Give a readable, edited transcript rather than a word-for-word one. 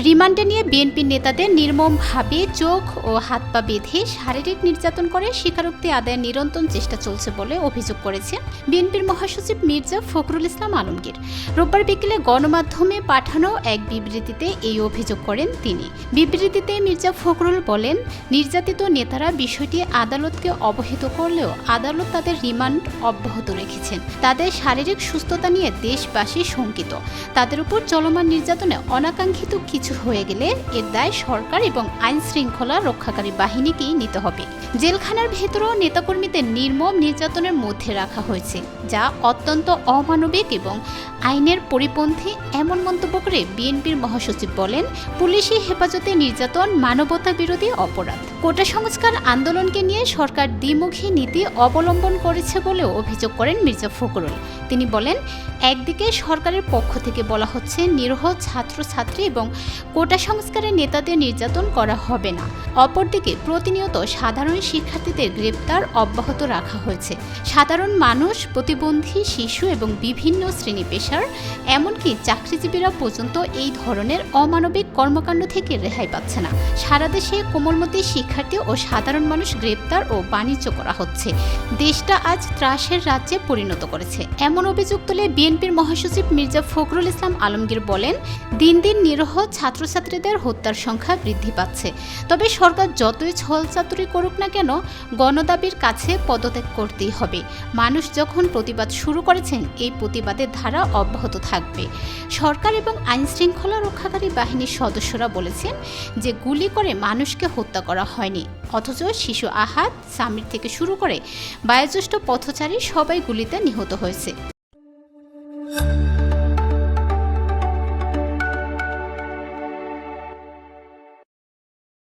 রিমান্ডে নিয়ে বিএনপি নেতাদের নির্মমভাবে চোখ ও হাত পা বেঁধে শারীরিক নির্যাতন করে স্বীকারোক্তি আদায়ের নিরন্তর চেষ্টা চলছে বলে অভিযোগ করেছেন বিএনপির মহাসচিব মির্জা ফখরুল ইসলাম আলমগীর। রোববার বিকেলে গণমাধ্যমে পাঠানো এক বিবৃতিতে এই অভিযোগ করেন তিনি। বিবৃতিতে মির্জা ফখরুল বলেন, নির্যাতিত নেতারা বিষয়টি আদালতকে অবহিত করলেও আদালত তাদের রিমান্ড অব্যাহত রেখেছেন। তাদের শারীরিক সুস্থতা নিয়ে দেশবাসী শঙ্কিত। তাদের উপর চলমান নির্যাতনে অনাকাঙ্ক্ষিত কিছু হয়ে গেলে এর দায় সরকার এবং আইন শৃঙ্খলা রক্ষাকারী বাহিনীকেই নিতে হবে। জেলখানার ভেতরেও নেতাকর্মীদের নির্মম নির্যাতনের মধ্যে রাখা হয়েছে, যা অত্যন্ত অমানবিক এবং আইনের পরিপন্থী। এমন মন্তব্য করে বিএনপির মহাসচিব বলেন, পুলিশি হেফাজতে নির্যাতন মানবতা বিরোধী অপরাধ। কোটা সংস্কার আন্দোলনকে নিয়ে সরকার দ্বিমুখী নীতি অবলম্বন করেছে বলেও অভিযোগ করেন মির্জা ফখরুল। তিনি বলেন, একদিকে সরকারের পক্ষ থেকে বলা হচ্ছে নিরীহ ছাত্রছাত্রী এবং কোটা সংস্কারের নেতাদের নির্যাতন করা হবে না, অপরদিকে প্রতিনিয়ত সাধারণ শিক্ষার্থীদের গ্রেপ্তার অব্যাহত রাখা হয়েছে। সাধারণ মানুষ, প্রতিবন্ধী শিশু এবং বিভিন্ন শ্রেণী পেশার এমনকি চাকরিজীবীরা পর্যন্ত এই ধরনের অমানবিক কর্মকাণ্ড থেকে রেহাই পাচ্ছে না। সারা দেশে কোমলমতি শিক্ষার্থী ও সাধারণ মানুষ গ্রেপ্তার ও বাণিজ্য করা হচ্ছে। দেশটা আজ ত্রাসের রাজ্যে পরিণত করেছে। এমন অভিযোগ তুলে বিএনপির মহাসচিব মির্জা ফখরুল ইসলাম আলমগীর বলেন, দিন দিন নিরীহ ছাত্রছাত্রীদের হত্যার সংখ্যা বৃদ্ধি পাচ্ছে। তবে সরকার যতই ছলচাতুরি করুক না কেন, গণদাবির কাছে পদত্যাগ করতেই হবে। মানুষ যখন প্রতিবাদ শুরু করেছেন, এই প্রতিবাদের ধারা অব্যাহত থাকবে। সরকার এবং আইন শৃঙ্খলা রক্ষাকারী বাহিনীর সদস্যরা বলেছেন যে গুলি করে মানুষকে হত্যা করা হয়নি, অথচ শিশু আহাদ, সামির থেকে শুরু করে বয়োজ্যেষ্ঠ পথচারী সবাই গুলিতে নিহত হয়েছে।